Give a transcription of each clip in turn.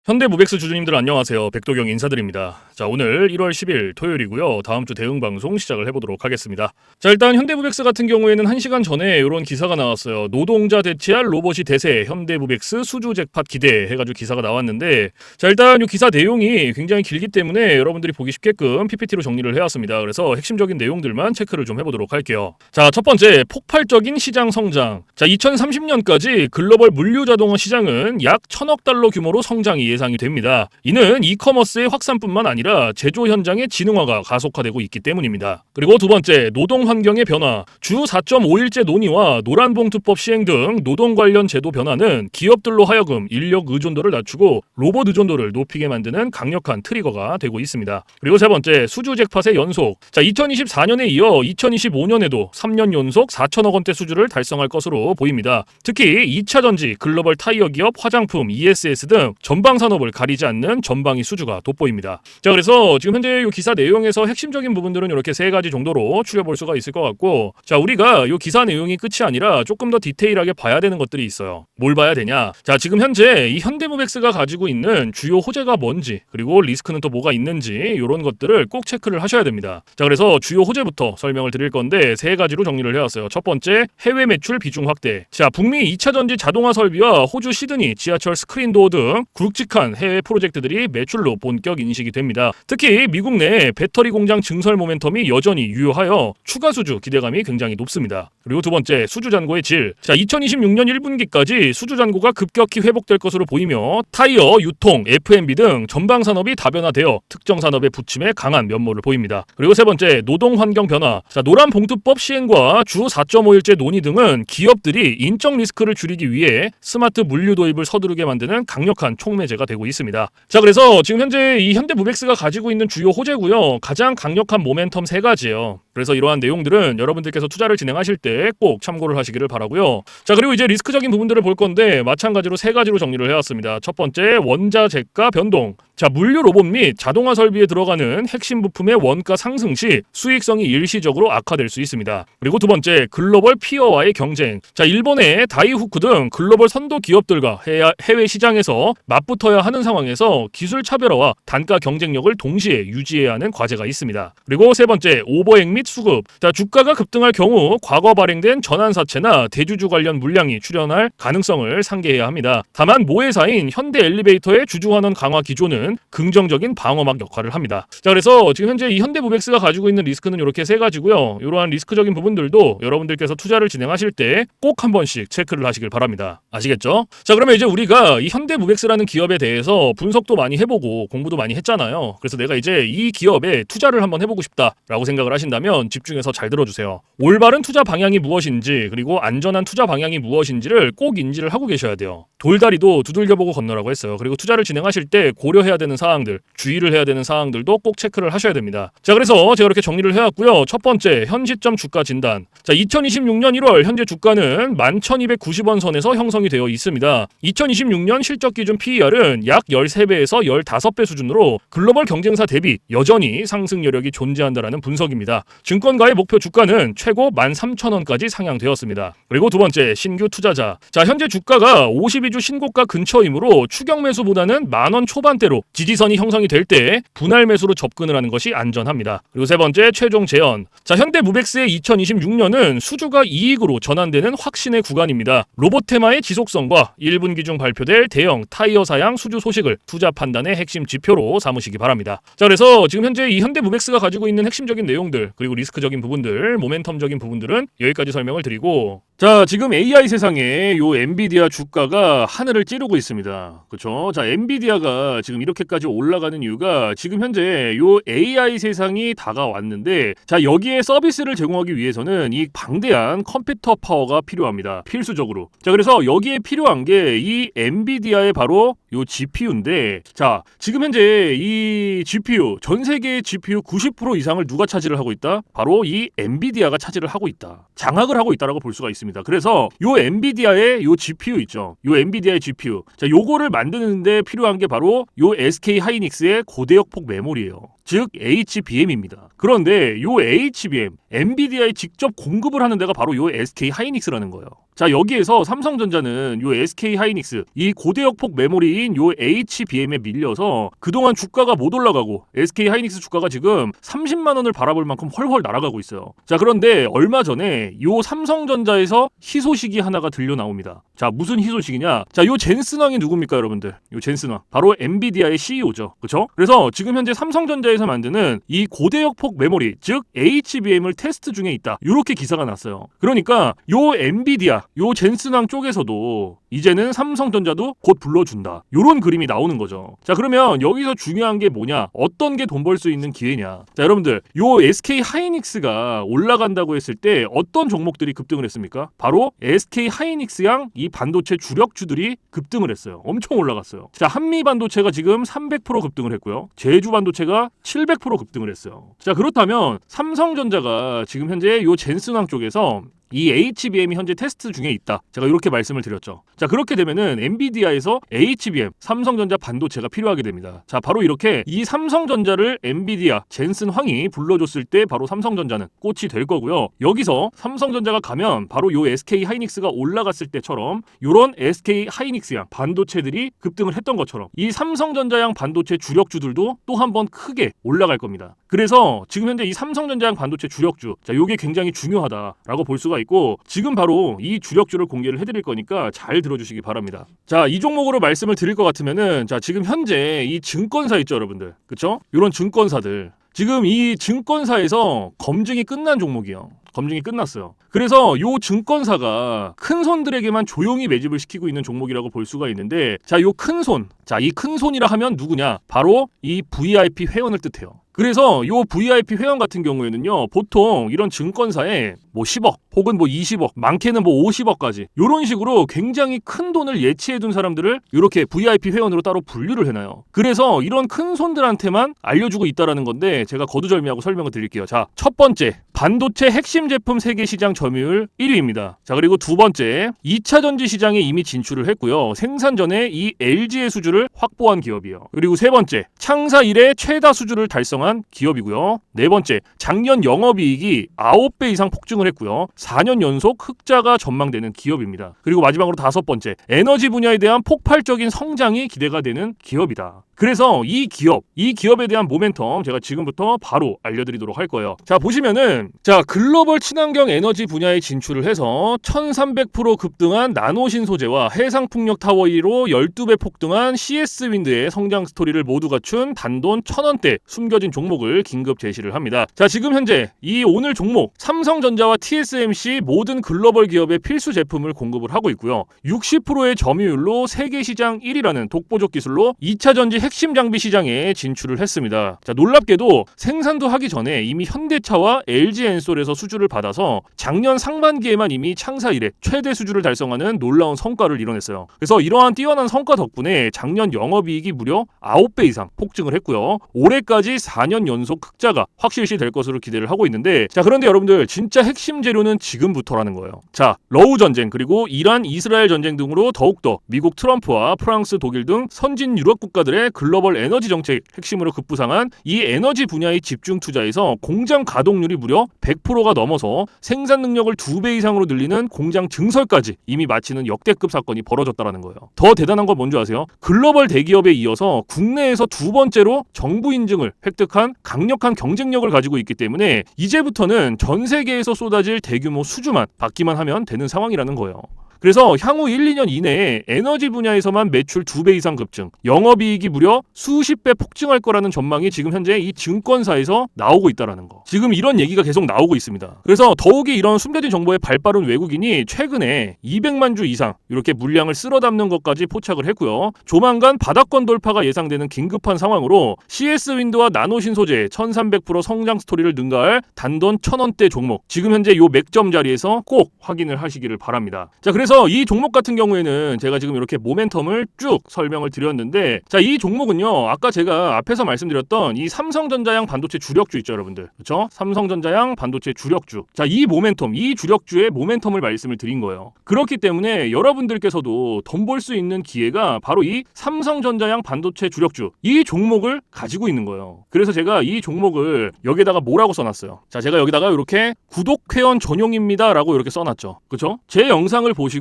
현대무백스 주주님들 안녕하세요. 백도경 인사드립니다. 자, 오늘 1월 10일 토요일이고요. 다음 주 대응 방송 시작을 해보도록 하겠습니다. 자, 일단 현대무백스 같은 경우에는 1시간 전에 이런 기사가 나왔어요. 노동자 대체할 로봇이 대세, 현대무백스 수주 잭팟 기대 해가지고 기사가 나왔는데, 자, 일단 이 기사 내용이 굉장히 길기 때문에 여러분들이 보기 쉽게끔 PPT로 정리를 해왔습니다. 그래서 핵심적인 내용들만 체크를 좀 해보도록 할게요. 자, 첫 번째, 폭발적인 시장 성장. 자, 2030년까지 글로벌 물류 자동화 시장은 약 1,000억 달러 규모로 성장이 예상이 됩니다. 이는 이커머스의 확산뿐만 아니라 제조 현장의 지능화가 가속화되고 있기 때문입니다. 그리고 두 번째, 노동 환경의 변화. 주 4.5일제 논의와 노란봉투법 시행 등 노동 관련 제도 변화는 기업들로 하여금 인력 의존도를 낮추고 로봇 의존도를 높이게 만드는 강력한 트리거가 되고 있습니다. 그리고 세 번째, 수주 잭팟의 연속. 자, 2024년에 이어 2025년에도 3년 연속 4천억 원대 수주를 달성할 것으로 보입니다. 특히 2차 전지, 글로벌 타이어 기업, 화장품, ESS 등 전방 산업을 가리지 않는 전방위 수주가 돋보입니다. 자, 그래서 지금 현재 이 기사 내용에서 핵심적인 부분들은 이렇게 세 가지 정도로 추려볼 수가 있을 것 같고, 자, 우리가 이 기사 내용이 끝이 아니라 조금 더 디테일하게 봐야 되는 것들이 있어요. 뭘 봐야 되냐? 자, 지금 현재 이 현대무백스가 가지고 있는 주요 호재가 뭔지, 그리고 리스크는 또 뭐가 있는지 이런 것들을 꼭 체크를 하셔야 됩니다. 자, 그래서 주요 호재부터 설명을 드릴 건데 세 가지로 정리를 해왔어요. 첫 번째, 해외 매출 비중 확대. 자, 북미 2차 전지 자동화 설비와 호주 시드니 지하철 스크린도어 등 굵직한 해외 프로젝트들이 매출로 본격 인식이 됩니다. 특히 미국 내 배터리 공장 증설 모멘텀이 여전히 유효하여 추가 수주 기대감이 굉장히 높습니다. 그리고 두 번째, 수주 잔고의 질. 자, 2026년 1분기까지 수주 잔고가 급격히 회복될 것으로 보이며 타이어, 유통, F&B 등 전방 산업이 다변화되어 특정 산업의 부침에 강한 면모를 보입니다. 그리고 세 번째, 노동 환경 변화. 자, 노란봉투법 시행과 주 4.5일제 논의 등은 기업들이 인적 리스크를 줄이기 위해 스마트 물류 도입을 서두르게 만드는 강력한 촉매제가 되고 있습니다. 자, 그래서 지금 현재 이 현대무백스가 가지고 있는 주요 호재고요. 가장 강력한 모멘텀 세 가지예요. 그래서 이러한 내용들은 여러분들께서 투자를 진행하실 때 꼭 참고를 하시기를 바라고요. 자, 그리고 이제 리스크적인 부분들을 볼 건데 마찬가지로 세 가지로 정리를 해왔습니다. 첫 번째, 원자 재가 변동. 자, 물류 로봇 및 자동화 설비에 들어가는 핵심 부품의 원가 상승 시 수익성이 일시적으로 악화될 수 있습니다. 그리고 두 번째, 글로벌 피어와의 경쟁. 자, 일본의 다이후쿠 등 글로벌 선도 기업들과 해외 시장에서 맞붙어야 하는 상황에서 기술 차별화와 단가 경쟁력을 동시에 유지해야 하는 과제가 있습니다. 그리고 세 번째, 오버행 및 수급. 자, 주가가 급등할 경우 과거 발행된 전환사채나 대주주 관련 물량이 출현할 가능성을 상계해야 합니다. 다만 모회사인 현대 엘리베이터의 주주환원 강화 기조는 긍정적인 방어막 역할을 합니다. 자, 그래서 지금 현재 이 현대무백스가 가지고 있는 리스크는 이렇게 세 가지고요. 이러한 리스크적인 부분들도 여러분들께서 투자를 진행하실 때 꼭 한 번씩 체크를 하시길 바랍니다. 아시겠죠? 자, 그러면 이제 우리가 이 현대무백스라는 기업에 대해서 분석도 많이 해보고 공부도 많이 했잖아요. 그래서 내가 이제 이 기업에 투자를 한번 해보고 싶다라고 생각을 하신다면 집중해서 잘 들어주세요. 올바른 투자 방향이 무엇인지, 그리고 안전한 투자 방향이 무엇인지를 꼭 인지를 하고 계셔야 돼요. 돌다리도 두들겨보고 건너라고 했어요. 그리고 투자를 진행하실 때 고려해야 되는 사항들, 주의를 해야 되는 사항들도 꼭 체크를 하셔야 됩니다. 자, 그래서 제가 이렇게 정리를 해왔고요. 첫 번째, 현 시점 주가 진단. 자, 2026년 1월 현재 주가는 11,290원 선에서 형성이 되어 있습니다. 2026년 실적 기준 PER은 약 13배에서 15배 수준으로 글로벌 경쟁사 대비 여전히 상승 여력이 존재한다라는 분석입니다. 증권가의 목표 주가는 최고 13,000원까지 상향되었습니다. 그리고 두 번째, 신규 투자자. 자, 현재 주가가 52주 신고가 근처이므로 추격 매수보다는 10,000원 초반대로 지지선이 형성이 될 때 분할 매수로 접근을 하는 것이 안전합니다. 그리고 세 번째, 최종 재현. 자, 현대무백스의 2026년은 수주가 이익으로 전환되는 확신의 구간입니다. 로봇 테마의 지속성과 1분기 중 발표될 대형 타이어 사양 수주 소식을 투자 판단의 핵심 지표로 삼으시기 바랍니다. 자, 그래서 지금 현재 이 현대무백스가 가지고 있는 핵심적인 내용들, 그리고 리스크적인 부분들, 모멘텀적인 부분들은 여기까지 설명을 드리고, 자, 지금 AI 세상에 요 엔비디아 주가가 하늘을 찌르고 있습니다. 그렇죠? 자, 엔비디아가 지금 이렇게까지 올라가는 이유가 지금 현재 요 AI 세상이 다가왔는데, 자, 여기에 서비스를 제공하기 위해서는 이 방대한 컴퓨터 파워가 필요합니다. 필수적으로. 자, 그래서 여기에 필요한 게 이 엔비디아의 바로 요 GPU인데, 자, 지금 현재 이 GPU, 전 세계의 GPU 90% 이상을 누가 차지를 하고 있다? 바로 이 엔비디아가 차지를 하고 있다. 장악을 하고 있다라고 볼 수가 있습니다. 그래서 요 엔비디아의 요 GPU 있죠. 요 엔비디아의 GPU. 자, 요거를 만드는데 필요한 게 바로 요 SK 하이닉스의 고대역폭 메모리예요. 즉 HBM입니다. 그런데 요 HBM, 엔비디아에 직접 공급을 하는 데가 바로 요 SK 하이닉스라는 거예요. 자, 여기에서 삼성전자는 요 SK 하이닉스, 이 고대역폭 메모리인 요 HBM에 밀려서 그동안 주가가 못 올라가고 SK 하이닉스 주가가 지금 30만 원을 바라볼 만큼 헐헐 날아가고 있어요. 자, 그런데 얼마 전에 요 삼성전자에서 희소식이 하나가 들려 나옵니다. 자, 무슨 희소식이냐? 자, 요 젠슨왕이 누굽니까, 여러분들? 요 젠슨왕. 바로 엔비디아의 CEO죠. 그쵸? 그래서 지금 현재 삼성전자에서 만드는 이 고대역폭 메모리, 즉 HBM을 테스트 중에 있다. 요렇게 기사가 났어요. 그러니까 요 엔비디아, 요 젠슨왕 쪽에서도 이제는 삼성전자도 곧 불러준다. 요런 그림이 나오는 거죠. 자, 그러면 여기서 중요한 게 뭐냐? 어떤 게 돈 벌 수 있는 기회냐? 자, 여러분들, 요 SK 하이닉스가 올라간다고 했을 때 어떤 종목들이 급등을 했습니까? 바로 SK 하이닉스양 이 반도체 주력주들이 급등을 했어요. 엄청 올라갔어요. 자, 한미 반도체가 지금 300% 급등을 했고요. 제주 반도체가 700% 급등을 했어요. 자, 그렇다면 삼성전자가 지금 현재 요 젠슨왕 쪽에서 이 HBM이 현재 테스트 중에 있다. 제가 이렇게 말씀을 드렸죠. 자, 그렇게 되면은 엔비디아에서 HBM, 삼성전자 반도체가 필요하게 됩니다. 자, 바로 이렇게 이 삼성전자를 엔비디아, 젠슨 황이 불러줬을 때 바로 삼성전자는 꽃이 될 거고요. 여기서 삼성전자가 가면 바로 요 SK 하이닉스가 올라갔을 때처럼 요런 SK 하이닉스양 반도체들이 급등을 했던 것처럼 이 삼성전자양 반도체 주력주들도 또 한 번 크게 올라갈 겁니다. 그래서 지금 현재 이 삼성전자양 반도체 주력주, 자, 요게 굉장히 중요하다라고 볼 수가 있고, 지금 바로 이 주력주를 공개를 해드릴 거니까 잘 들어주시기 바랍니다. 자, 이 종목으로 말씀을 드릴 것 같으면은, 자, 지금 현재 이 증권사 있죠, 여러분들, 그쵸? 이런 증권사들, 지금 이 증권사에서 검증이 끝난 종목이에요. 검증이 끝났어요. 그래서 요 증권사가 큰 손들에게만 조용히 매집을 시키고 있는 종목이라고 볼 수가 있는데, 자, 요 큰 손, 자, 이 큰 손이라 하면 누구냐? 바로 이 VIP 회원을 뜻해요. 그래서 요 VIP 회원 같은 경우에는요, 보통 이런 증권사에 뭐 10억 혹은 뭐 20억, 많게는 뭐 50억까지 이런 식으로 굉장히 큰 돈을 예치해둔 사람들을 이렇게 VIP 회원으로 따로 분류를 해놔요. 그래서 이런 큰 손들한테만 알려주고 있다라는 건데, 제가 거두절미하고 설명을 드릴게요. 자, 첫 번째, 반도체 핵심 제품 세계 시장 점유율 1위입니다. 자, 그리고 두 번째, 2차 전지 시장에 이미 진출을 했고요. 생산 전에 이 LG의 수주를 확보한 기업이에요. 그리고 세 번째, 창사 이래 최다 수주를 달성한 기업이고요. 네 번째, 작년 영업이익이 9배 이상 폭증을 했고요. 4년 연속 흑자가 전망되는 기업입니다. 그리고 마지막으로 다섯 번째, 에너지 분야에 대한 폭발적인 성장이 기대가 되는 기업이다. 그래서 이 기업에 대한 모멘텀 제가 지금부터 바로 알려드리도록 할 거예요. 자, 보시면은, 자, 글로벌 친환경 에너지 분야에 진출을 해서 1300% 급등한 나노신 소재와 해상풍력 타워 1위로 12배 폭등한 CS윈드의 성장 스토리를 모두 갖춘 단돈 1000원대 숨겨진 종목을 긴급 제시를 합니다. 자, 지금 현재 이 오늘 종목 삼성전자와 TSMC 모든 글로벌 기업의 필수 제품을 공급을 하고 있고요. 60%의 점유율로 세계 시장 1위라는 독보적 기술로 2차 전지 핵심 장비 시장에 진출을 했습니다. 자, 놀랍게도 생산도 하기 전에 이미 현대차와 LG엔솔에서 수주를 받아서 작년 상반기에만 이미 창사 이래 최대 수주를 달성하는 놀라운 성과를 이뤄냈어요. 그래서 이러한 뛰어난 성과 덕분에 작년 영업이익이 무려 9배 이상 폭증을 했고요. 올해까지 4년 연속 흑자가 확실시 될 것으로 기대를 하고 있는데, 자, 그런데 여러분들, 진짜 핵심 재료는 지금부터라는 거예요. 자, 러우 전쟁 그리고 이란 이스라엘 전쟁 등으로 더욱더 미국 트럼프와 프랑스 독일 등 선진 유럽 국가들의 글로벌 에너지 정책 핵심으로 급부상한 이 에너지 분야의 집중 투자에서 공장 가동률이 무려 100%가 넘어서 생산 능력을 2배 이상으로 늘리는 공장 증설까지 이미 마치는 역대급 사건이 벌어졌다는 거예요. 더 대단한 건 뭔지 아세요? 글로벌 대기업에 이어서 국내에서 두 번째로 정부 인증을 획득한 강력한 경쟁력을 가지고 있기 때문에 이제부터는 전 세계에서 쏟아질 대규모 수주만 받기만 하면 되는 상황이라는 거예요. 그래서 향후 1, 2년 이내에 에너지 분야에서만 매출 2배 이상 급증, 영업이익이 무려 수십 배 폭증할 거라는 전망이 지금 현재 이 증권사에서 나오고 있다는 거. 지금 이런 얘기가 계속 나오고 있습니다. 그래서 더욱이 이런 숨겨진 정보에 발빠른 외국인이 최근에 200만 주 이상 이렇게 물량을 쓸어 담는 것까지 포착을 했고요. 조만간 바닥권 돌파가 예상되는 긴급한 상황으로 CS윈드와 나노신 소재 1300% 성장 스토리를 능가할 단돈 1000원대 종목, 지금 현재 요 맥점 자리에서 꼭 확인을 하시기를 바랍니다. 자, 그래서 그래서 이 종목 같은 경우에는 제가 지금 이렇게 모멘텀을 쭉 설명을 드렸는데, 자, 이 종목은요, 아까 제가 앞에서 말씀드렸던 이 삼성전자양 반도체 주력주 있죠, 여러분들. 그렇죠? 삼성전자양 반도체 주력주. 자, 이 모멘텀, 이 주력주의 모멘텀을 말씀을 드린 거예요. 그렇기 때문에 여러분들께서도 돈 벌 수 있는 기회가 바로 이 삼성전자양 반도체 주력주, 이 종목을 가지고 있는 거예요. 그래서 제가 이 종목을 여기다가 뭐라고 써놨어요. 자, 제가 여기다가 이렇게 구독 회원 전용입니다 라고 이렇게 써놨죠. 그쵸? 제 영상을 보시고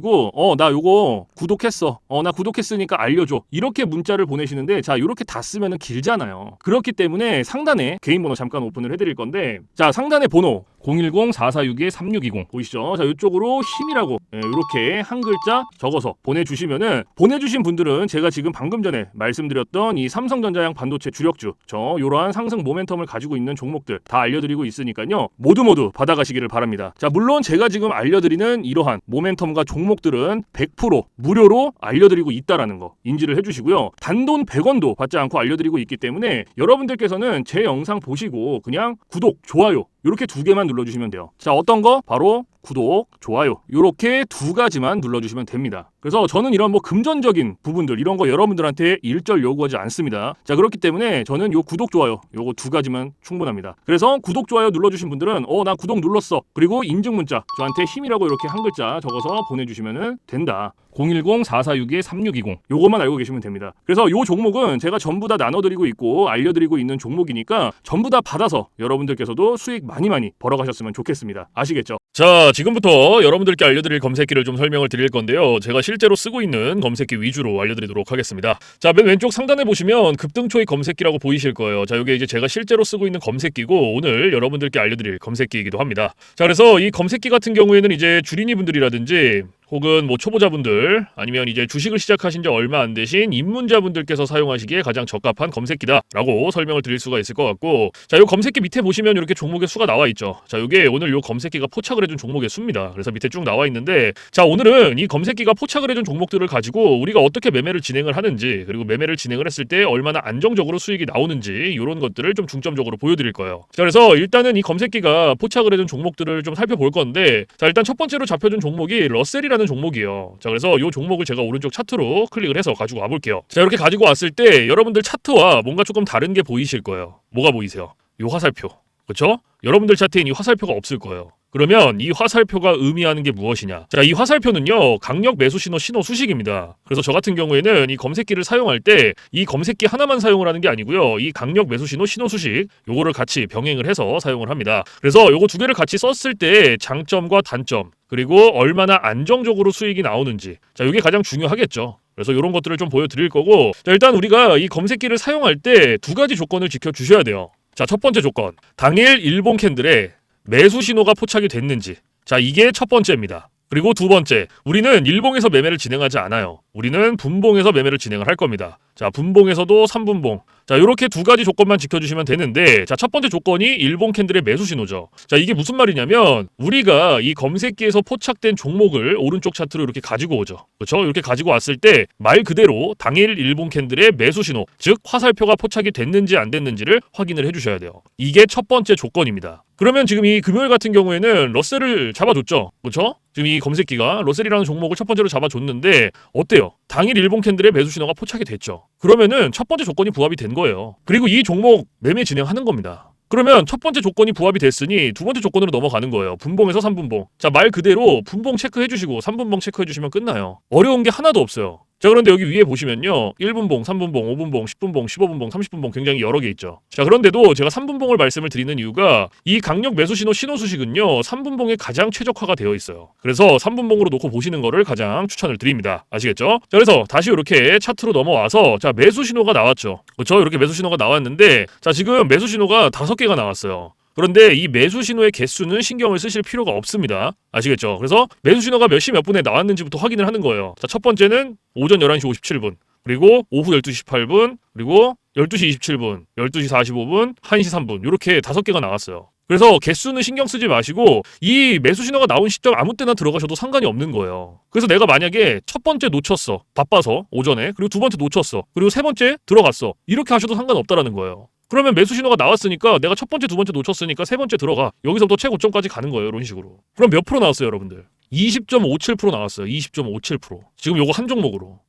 나 요거 구독했어, 나 구독했으니까 알려줘, 이렇게 문자를 보내시는데, 자, 이렇게 다 쓰면은 길잖아요. 그렇기 때문에 상단에 개인 번호 잠깐 오픈을 해드릴 건데, 자, 상단에 번호 010-4462-3620 보이시죠? 자, 이쪽으로 힘이라고 이렇게 한 글자 적어서 보내주시면은, 보내주신 분들은 제가 지금 방금 전에 말씀드렸던 이 삼성전자양 반도체 주력주, 요러한 상승 모멘텀을 가지고 있는 종목들 다 알려드리고 있으니까요, 모두 받아가시기를 바랍니다. 자, 물론 제가 지금 알려드리는 이러한 모멘텀과 종목들은 100% 무료로 알려드리고 있다라는 거 인지를 해주시고요. 단돈 100원도 받지 않고 알려드리고 있기 때문에 여러분들께서는 제 영상 보시고 그냥 구독, 좋아요 이렇게 두 개만 눌러주시면 돼요. 자, 어떤 거? 바로 구독, 좋아요 이렇게 두 가지만 눌러주시면 됩니다. 그래서 저는 이런 뭐 금전적인 부분들 이런 거 여러분들한테 일절 요구하지 않습니다. 자, 그렇기 때문에 저는 요 구독, 좋아요 요거 두 가지만 충분합니다. 그래서 구독, 좋아요 눌러주신 분들은 나 구독 눌렀어, 그리고 인증 문자 저한테 힘이라고 이렇게 한 글자 적어서 보내주시면 된다. 010-4462-3620 요것만 알고 계시면 됩니다. 그래서 요 종목은 제가 전부 다 나눠드리고 있고 알려드리고 있는 종목이니까 전부 다 받아서 여러분들께서도 수익 많이 벌어가셨으면 좋겠습니다. 아시겠죠? 자, 지금부터 여러분들께 알려드릴 검색기를 좀 설명을 드릴 건데요, 제가 실제로 쓰고 있는 검색기 위주로 알려드리도록 하겠습니다. 자, 맨 왼쪽 상단에 보시면 급등초입 검색기라고 보이실 거예요. 자, 이게 이제 제가 실제로 쓰고 있는 검색기고 오늘 여러분들께 알려드릴 검색기이기도 합니다. 자, 그래서 이 검색기 같은 경우에는 이제 주린이 분들이라든지 혹은 뭐 초보자분들 아니면 이제 주식을 시작하신 지 얼마 안 되신 입문자분들께서 사용하시기에 가장 적합한 검색기다라고 설명을 드릴 수가 있을 것 같고, 자, 이 검색기 밑에 보시면 이렇게 종목의 수가 나와 있죠. 자, 이게 오늘 이 검색기가 포착을 해준 종목의 수입니다. 그래서 밑에 쭉 나와 있는데, 자, 오늘은 이 검색기가 포착을 해준 종목들을 가지고 우리가 어떻게 매매를 진행을 하는지, 그리고 매매를 진행을 했을 때 얼마나 안정적으로 수익이 나오는지 이런 것들을 좀 중점적으로 보여드릴 거예요. 자, 그래서 일단은 이 검색기가 포착을 해준 종목들을 좀 살펴볼 건데, 자, 일단 첫 번째로 잡혀준 종목이 러셀이라는 종목이에요. 자, 그래서 이 종목을 제가 오른쪽 차트로 클릭을 해서 가지고 와볼게요. 자, 이렇게 가지고 왔을 때 여러분들 차트와 뭔가 조금 다른 게 보이실 거예요. 뭐가 보이세요? 이 화살표. 그렇죠? 여러분들 차트엔 이 화살표가 없을 거예요. 그러면 이 화살표가 의미하는 게 무엇이냐? 자, 이 화살표는요, 강력 매수 신호 수식입니다. 그래서 저 같은 경우에는 이 검색기를 사용할 때 이 검색기 하나만 사용을 하는 게 아니고요, 이 강력 매수 신호 수식 요거를 같이 병행을 해서 사용을 합니다. 그래서 요거 두 개를 같이 썼을 때 장점과 단점, 그리고 얼마나 안정적으로 수익이 나오는지, 자, 이게 가장 중요하겠죠. 그래서 이런 것들을 좀 보여드릴 거고, 자, 일단 우리가 이 검색기를 사용할 때 두 가지 조건을 지켜주셔야 돼요. 자, 첫 번째 조건, 당일 일봉 캔들에 매수 신호가 포착이 됐는지, 자, 이게 첫 번째입니다. 그리고 두 번째, 우리는 일봉에서 매매를 진행하지 않아요. 우리는 분봉에서 매매를 진행을 할 겁니다. 자, 분봉에서도 3분봉. 자, 이렇게 두 가지 조건만 지켜주시면 되는데, 자, 첫 번째 조건이 일봉 캔들의 매수 신호죠. 자, 이게 무슨 말이냐면 우리가 이 검색기에서 포착된 종목을 오른쪽 차트로 이렇게 가지고 오죠. 그렇죠? 이렇게 가지고 왔을 때 말 그대로 당일 일봉 캔들의 매수 신호, 즉 화살표가 포착이 됐는지 안 됐는지를 확인을 해주셔야 돼요. 이게 첫 번째 조건입니다. 그러면 지금 이 금요일 같은 경우에는 러셀을 잡아줬죠. 그렇죠? 지금 이 검색기가 러셀이라는 종목을 첫 번째로 잡아줬는데 어때요? 당일 일봉 캔들의 매수 신호가 포착이 됐죠. 그러면은 첫 번째 조건이 부합이 된 거예요. 그리고 이 종목 매매 진행하는 겁니다. 그러면 첫 번째 조건이 부합이 됐으니 두 번째 조건으로 넘어가는 거예요. 분봉에서 3분봉. 자, 말 그대로 분봉 체크해주시고 3분봉 체크해주시면 끝나요. 어려운 게 하나도 없어요. 자, 그런데 여기 위에 보시면요, 1분봉, 3분봉, 5분봉, 10분봉, 15분봉, 30분봉 굉장히 여러 개 있죠. 자, 그런데도 제가 3분봉을 말씀을 드리는 이유가 이 강력 매수 신호 수식은요 3분봉에 가장 최적화가 되어 있어요. 그래서 3분봉으로 놓고 보시는 거를 가장 추천을 드립니다. 아시겠죠? 자, 그래서 다시 이렇게 차트로 넘어와서, 자, 매수 신호가 나왔죠. 그렇죠? 이렇게 매수 신호가 나왔는데, 자, 지금 매수 신호가 5개가 나왔어요. 그런데 이 매수 신호의 개수는 신경을 쓰실 필요가 없습니다. 아시겠죠? 그래서 매수 신호가 몇 시 몇 분에 나왔는지부터 확인을 하는 거예요. 자, 첫 번째는 오전 11시 57분, 그리고 오후 12시 18분, 그리고 12시 27분, 12시 45분, 1시 3분 이렇게 5개가 나왔어요. 그래서 개수는 신경 쓰지 마시고 이 매수 신호가 나온 시점 아무 때나 들어가셔도 상관이 없는 거예요. 그래서 내가 만약에 첫 번째 놓쳤어, 바빠서 오전에, 그리고 두 번째 놓쳤어, 그리고 세 번째 들어갔어, 이렇게 하셔도 상관없다라는 거예요. 그러면 매수 신호가 나왔으니까 내가 첫 번째, 두 번째 놓쳤으니까 세 번째 들어가. 여기서부터 최고점까지 가는 거예요. 이런 식으로. 그럼 몇 프로 나왔어요, 여러분들? 20.57% 나왔어요. 20.57%. 지금 요거 한 종목으로.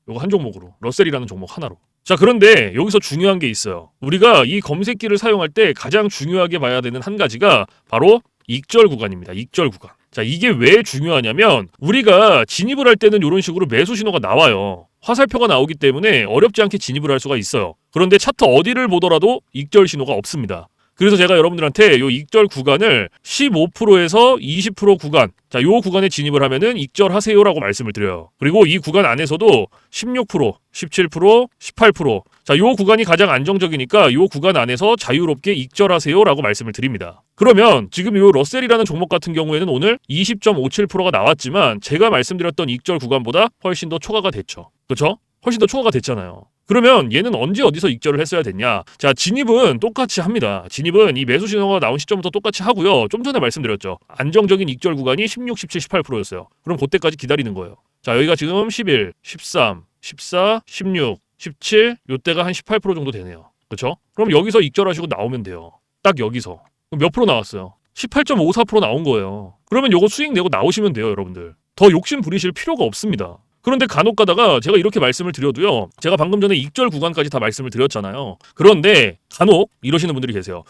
러셀이라는 종목 하나로. 자, 그런데 여기서 중요한 게 있어요. 우리가 이 검색기를 사용할 때 가장 중요하게 봐야 되는 한 가지가 바로 익절 구간입니다. 익절 구간. 자, 이게 왜 중요하냐면 우리가 진입을 할 때는 이런 식으로 매수 신호가 나와요. 화살표가 나오기 때문에 어렵지 않게 진입을 할 수가 있어요. 그런데 차트 어디를 보더라도 익절 신호가 없습니다. 그래서 제가 여러분들한테 요 익절 구간을 15%에서 20% 구간, 자, 요 구간에 진입을 하면은 익절하세요라고 말씀을 드려요. 그리고 이 구간 안에서도 16%, 17%, 18%, 자, 요 구간이 가장 안정적이니까 요 구간 안에서 자유롭게 익절하세요라고 말씀을 드립니다. 그러면 지금 요 러셀이라는 종목 같은 경우에는 오늘 20.57%가 나왔지만 제가 말씀드렸던 익절 구간보다 훨씬 더 초과가 됐죠. 그렇죠? 훨씬 더 초과가 됐잖아요. 그러면 얘는 언제 어디서 익절을 했어야 됐냐? 자, 진입은 똑같이 합니다. 진입은 이 매수 신호가 나온 시점부터 똑같이 하고요. 좀 전에 말씀드렸죠. 안정적인 익절 구간이 16, 17, 18%였어요. 그럼 그때까지 기다리는 거예요. 자, 여기가 지금 11, 13, 14, 16, 17, 요때가 한 18% 정도 되네요. 그렇죠? 그럼 여기서 익절하시고 나오면 돼요. 딱 여기서. 그럼 몇 프로 나왔어요? 18.54% 나온 거예요. 그러면 요거 수익 내고 나오시면 돼요, 여러분들. 더 욕심 부리실 필요가 없습니다. 그런데 간혹 가다가 제가 이렇게 말씀을 드려도요. 제가 방금 전에 익절 구간까지 다 말씀을 드렸잖아요. 그런데 간혹 이러시는 분들이 계세요.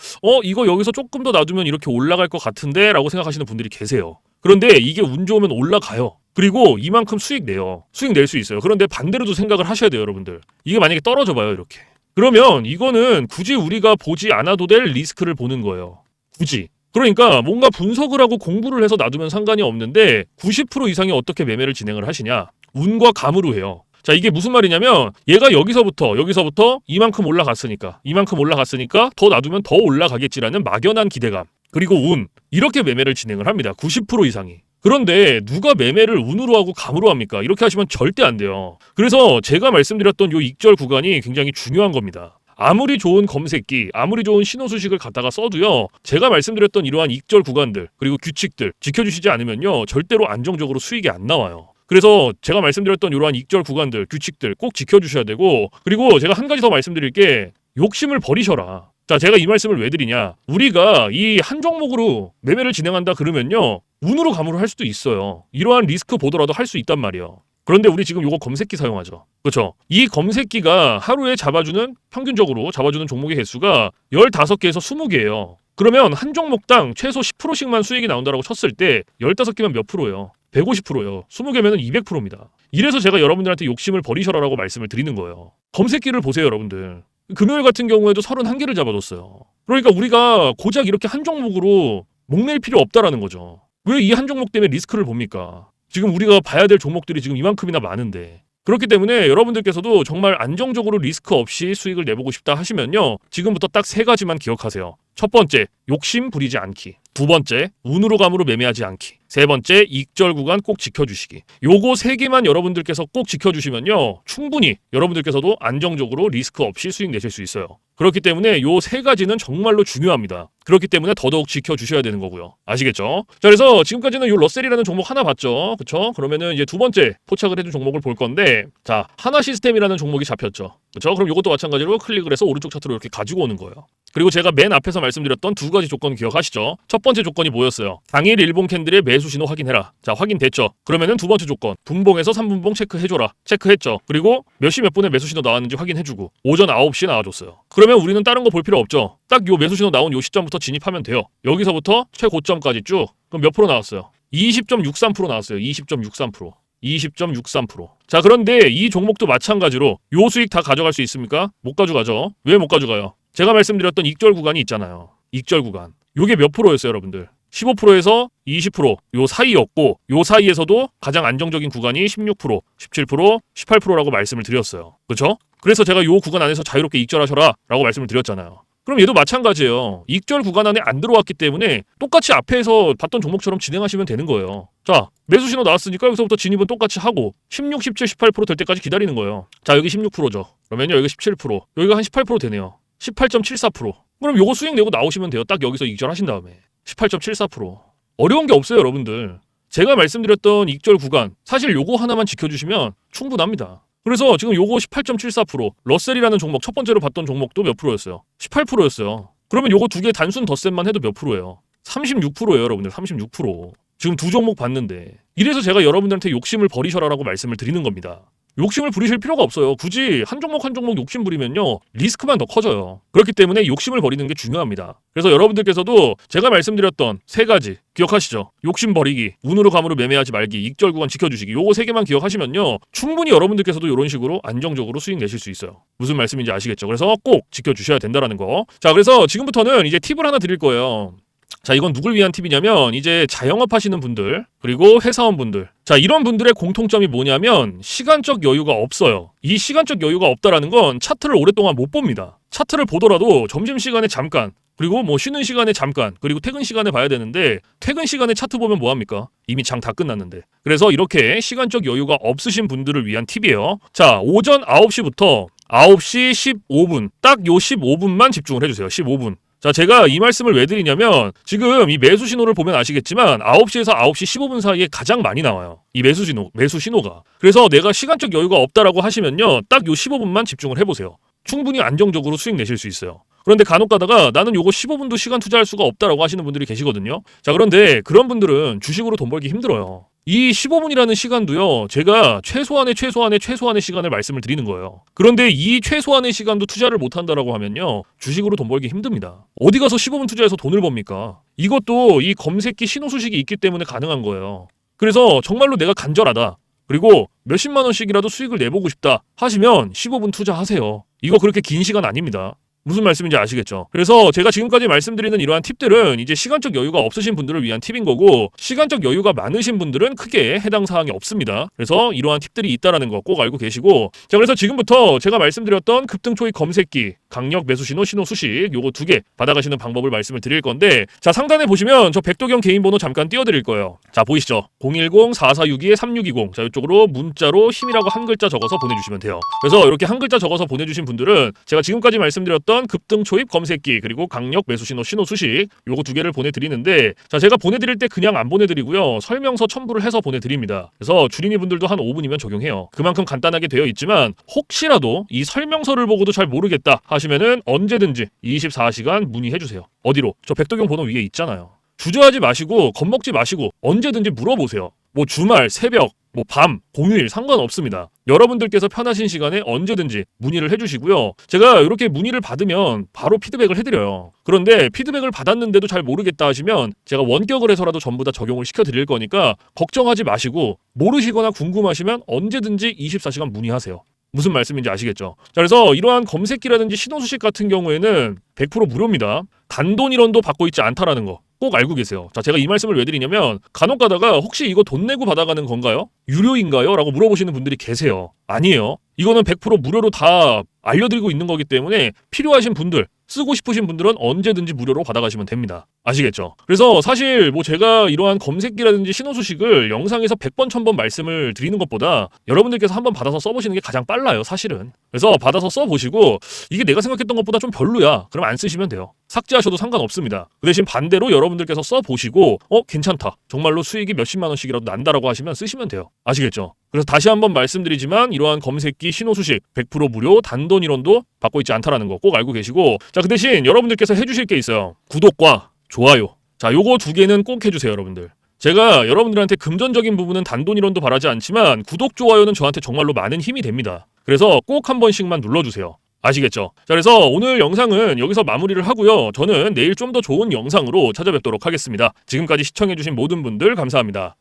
이거 여기서 조금 더 놔두면 이렇게 올라갈 것 같은데 라고 생각하시는 분들이 계세요. 그런데 이게 운 좋으면 올라가요. 그리고 이만큼 수익 내요. 수익 낼 수 있어요. 그런데 반대로도 생각을 하셔야 돼요, 여러분들. 이게 만약에 떨어져 봐요, 이렇게. 그러면 이거는 굳이 우리가 보지 않아도 될 리스크를 보는 거예요. 굳이. 그러니까 뭔가 분석을 하고 공부를 해서 놔두면 상관이 없는데 90% 이상이 어떻게 매매를 진행을 하시냐? 운과 감으로 해요. 자, 이게 무슨 말이냐면 얘가 여기서부터 이만큼 올라갔으니까 더 놔두면 더 올라가겠지라는 막연한 기대감 그리고 운 이렇게 매매를 진행을 합니다. 90% 이상이. 그런데 누가 매매를 운으로 하고 감으로 합니까? 이렇게 하시면 절대 안 돼요. 그래서 제가 말씀드렸던 요 익절 구간이 굉장히 중요한 겁니다. 아무리 좋은 검색기, 아무리 좋은 신호 수식을 갖다가 써도요. 제가 말씀드렸던 이러한 익절 구간들 그리고 규칙들 지켜주시지 않으면요. 절대로 안정적으로 수익이 안 나와요. 그래서 제가 말씀드렸던 이러한 익절 구간들, 규칙들 꼭 지켜주셔야 되고 그리고 제가 한 가지 더 말씀드릴 게 욕심을 버리셔라. 자, 제가 이 말씀을 왜 드리냐. 우리가 이 한 종목으로 매매를 진행한다 그러면요. 운으로 감으로 할 수도 있어요. 이러한 리스크 보더라도 할 수 있단 말이에요. 그런데 우리 지금 요거 검색기 사용하죠. 그렇죠? 이 검색기가 하루에 평균적으로 잡아주는 종목의 개수가 15개에서 20개예요. 그러면 한 종목당 최소 10%씩만 수익이 나온다고 쳤을 때 15개면 몇 프로예요? 150%예요. 20개면 200%입니다. 이래서 제가 여러분들한테 욕심을 버리셔라라고 말씀을 드리는 거예요. 검색기를 보세요, 여러분들. 금요일 같은 경우에도 31개를 잡아줬어요. 그러니까 우리가 고작 이렇게 한 종목으로 목맬 필요 없다라는 거죠. 왜 이 한 종목 때문에 리스크를 봅니까? 지금 우리가 봐야 될 종목들이 지금 이만큼이나 많은데. 그렇기 때문에 여러분들께서도 정말 안정적으로 리스크 없이 수익을 내보고 싶다 하시면요. 지금부터 딱 3가지만 기억하세요. 첫 번째, 욕심 부리지 않기. 두 번째, 운으로 감으로 매매하지 않기. 세 번째, 익절 구간 꼭 지켜주시기. 요거 3개만 여러분들께서 꼭 지켜주시면요. 충분히 여러분들께서도 안정적으로 리스크 없이 수익 내실 수 있어요. 그렇기 때문에 요 3가지는 정말로 중요합니다. 그렇기 때문에 더더욱 지켜주셔야 되는 거고요. 아시겠죠? 자, 그래서 지금까지는 요 러셀이라는 종목 하나 봤죠. 그쵸? 그러면은 이제 두 번째 포착을 해준 종목을 볼 건데, 자, 하나 시스템이라는 종목이 잡혔죠. 그쵸? 그럼 요것도 마찬가지로 클릭을 해서 오른쪽 차트로 이렇게 가지고 오는 거예요. 그리고 제가 맨 앞에서 말씀드렸던 2가지 조건 기억하시죠? 첫 번째 조건이 뭐였어요? 당일 일봉 캔들의 매수 신호 확인해라. 자, 확인됐죠? 그러면은 두 번째 조건, 분봉에서 3분봉 체크해줘라. 체크했죠? 그리고 몇 시 몇 분에 매수 신호 나왔는지 확인해주고 오전 9시 나와줬어요. 그러면 우리는 다른 거 볼 필요 없죠? 딱 요 매수 신호 나온 요 시점부터 진입하면 돼요. 여기서부터 최고점까지 쭉. 그럼 몇 프로 나왔어요? 20.63% 나왔어요. 20.63%. 20.63%. 자, 그런데 이 종목도 마찬가지로 요 수익 다 가져갈 수 있습니까? 못 가져가죠. 왜 못 가져가요? 제가 말씀드렸던 익절 구간이 있잖아요. 익절 구간. 요게 몇 프로였어요, 여러분들? 15%에서 20%. 요 사이였고 요 사이에서도 가장 안정적인 구간이 16%, 17%, 18%라고 말씀을 드렸어요. 그렇죠? 그래서 제가 요 구간 안에서 자유롭게 익절하셔라 라고 말씀을 드렸잖아요. 그럼 얘도 마찬가지예요. 익절 구간 안에 안 들어왔기 때문에 똑같이 앞에서 봤던 종목처럼 진행하시면 되는 거예요. 자, 매수 신호 나왔으니까 여기서부터 진입은 똑같이 하고 16, 17, 18%될 때까지 기다리는 거예요. 자, 여기 16%죠. 그러면요, 여기 17%. 여기가 한 18% 되네요. 18.74%. 그럼 요거 수익 내고 나오시면 돼요. 딱 여기서 익절하신 다음에. 18.74%. 어려운 게 없어요, 여러분들. 제가 말씀드렸던 익절 구간, 사실 요거 하나만 지켜주시면 충분합니다. 그래서 지금 요거 18.74%, 러셀이라는 종목 첫 번째로 봤던 종목도 몇 프로였어요? 18%였어요. 그러면 요거 두 개 단순 덧셈만 해도 몇 프로예요? 36%예요, 여러분들. 36%. 지금 두 종목 봤는데. 이래서 제가 여러분들한테 욕심을 버리셔라라고 말씀을 드리는 겁니다. 욕심을 부리실 필요가 없어요. 굳이 한 종목 한 종목 욕심 부리면요, 리스크만 더 커져요. 그렇기 때문에 욕심을 버리는 게 중요합니다. 그래서 여러분들께서도 제가 말씀드렸던 세 가지 기억하시죠? 욕심 버리기, 운으로 감으로 매매하지 말기, 익절 구간 지켜주시기, 요거 세 개만 기억하시면요, 충분히 여러분들께서도 이런 식으로 안정적으로 수익 내실 수 있어요. 무슨 말씀인지 아시겠죠? 그래서 꼭 지켜주셔야 된다라는 거. 자, 그래서 지금부터는 이제 팁을 하나 드릴 거예요. 자, 이건 누굴 위한 팁이냐면 이제 자영업 하시는 분들, 그리고 회사원분들. 자, 이런 분들의 공통점이 뭐냐면 시간적 여유가 없어요. 이 시간적 여유가 없다라는 건 차트를 오랫동안 못 봅니다. 차트를 보더라도 점심시간에 잠깐, 그리고 뭐 쉬는 시간에 잠깐, 그리고 퇴근 시간에 봐야 되는데 퇴근 시간에 차트 보면 뭐합니까? 이미 장 다 끝났는데. 그래서 이렇게 시간적 여유가 없으신 분들을 위한 팁이에요. 자, 오전 9시부터 9시 15분, 딱 요 15분만 집중을 해주세요. 15분. 자, 제가 이 말씀을 왜 드리냐면 지금 이 매수 신호를 보면 아시겠지만 9시에서 9시 15분 사이에 가장 많이 나와요. 이 매수 신호가. 그래서 내가 시간적 여유가 없다라고 하시면요, 딱 요 15분만 집중을 해보세요. 충분히 안정적으로 수익 내실 수 있어요. 그런데 간혹 가다가 나는 요거 15분도 시간 투자할 수가 없다라고 하시는 분들이 계시거든요. 자, 그런데 그런 분들은 주식으로 돈 벌기 힘들어요. 이 15분이라는 시간도요, 제가 최소한의 시간을 말씀을 드리는 거예요. 그런데 이 최소한의 시간도 투자를 못 한다라고 하면요, 주식으로 돈 벌기 힘듭니다. 어디 가서 15분 투자해서 돈을 법니까? 이것도 이 검색기 신호 수식이 있기 때문에 가능한 거예요. 그래서 정말로 내가 간절하다, 그리고 몇십만 원씩이라도 수익을 내보고 싶다 하시면 15분 투자하세요. 이거 그렇게 긴 시간 아닙니다. 무슨 말씀인지 아시겠죠? 그래서 제가 지금까지 말씀드리는 이러한 팁들은 이제 시간적 여유가 없으신 분들을 위한 팁인 거고, 시간적 여유가 많으신 분들은 크게 해당 사항이 없습니다. 그래서 이러한 팁들이 있다라는 거 꼭 알고 계시고, 자, 그래서 지금부터 제가 말씀드렸던 급등 초입 검색기, 강력 매수 신호, 신호 수식, 요거 두 개 받아가시는 방법을 말씀을 드릴 건데, 자, 상단에 보시면 저 백도경 개인 번호 잠깐 띄워드릴 거예요. 자, 보이시죠? 010-4462-3620. 자, 이쪽으로 문자로 힘이라고 한 글자 적어서 보내주시면 돼요. 그래서 이렇게 한 글자 적어서 보내주신 분들은 제가 지금까지 말씀드렸던 급등 초입 검색기, 그리고 강력 매수 신호, 신호 수식, 요거 두 개를 보내드리는데, 자, 제가 보내드릴 때 그냥 안 보내드리고요, 설명서 첨부를 해서 보내드립니다. 그래서 주린이 분들도 한 5분이면 적용해요. 그만큼 간단하게 되어 있지만 혹시라도 이 설명서를 보고도 잘 모르겠다 하시면은 언제든지 24시간 문의해주세요. 어디로? 저 백도경 번호 위에 있잖아요. 주저하지 마시고 겁먹지 마시고 언제든지 물어보세요. 뭐 주말, 새벽, 뭐 밤, 공휴일 상관없습니다. 여러분들께서 편하신 시간에 언제든지 문의를 해주시고요. 제가 이렇게 문의를 받으면 바로 피드백을 해드려요. 그런데 피드백을 받았는데도 잘 모르겠다 하시면 제가 원격을 해서라도 전부 다 적용을 시켜드릴 거니까 걱정하지 마시고, 모르시거나 궁금하시면 언제든지 24시간 문의하세요. 무슨 말씀인지 아시겠죠? 자, 그래서 이러한 검색기라든지 신호 수식 같은 경우에는 100% 무료입니다. 단돈 1원도 받고 있지 않다라는 거 꼭 알고 계세요. 자, 제가 이 말씀을 왜 드리냐면 간혹 가다가 혹시 이거 돈 내고 받아가는 건가요? 유료인가요? 라고 물어보시는 분들이 계세요. 아니에요. 이거는 100% 무료로 다 알려드리고 있는 거기 때문에 필요하신 분들, 쓰고 싶으신 분들은 언제든지 무료로 받아가시면 됩니다. 아시겠죠? 그래서 사실 뭐 제가 이러한 검색기라든지 신호 수식을 영상에서 100번 1000번 말씀을 드리는 것보다 여러분들께서 한번 받아서 써보시는 게 가장 빨라요, 사실은. 그래서 받아서 써보시고 이게 내가 생각했던 것보다 좀 별로야, 그럼 안 쓰시면 돼요. 삭제하셔도 상관없습니다. 그 대신 반대로 여러분들께서 써보시고 괜찮다, 정말로 수익이 몇십만 원씩이라도 난다라고 하시면 쓰시면 돼요. 아시겠죠? 그래서 다시 한번 말씀드리지만 이러한 검색기 신호 수식 100% 무료, 단돈 1원도 받고 있지 않다라는 거 꼭 알고 계시고, 자, 그 대신 여러분들께서 해주실 게 있어요. 구독과 좋아요. 자, 요거 두 개는 꼭 해주세요, 여러분들. 제가 여러분들한테 금전적인 부분은 단돈 1원도 바라지 않지만 구독, 좋아요는 저한테 정말로 많은 힘이 됩니다. 그래서 꼭 한 번씩만 눌러주세요. 아시겠죠? 자, 그래서 오늘 영상은 여기서 마무리를 하고요. 저는 내일 좀 더 좋은 영상으로 찾아뵙도록 하겠습니다. 지금까지 시청해주신 모든 분들 감사합니다.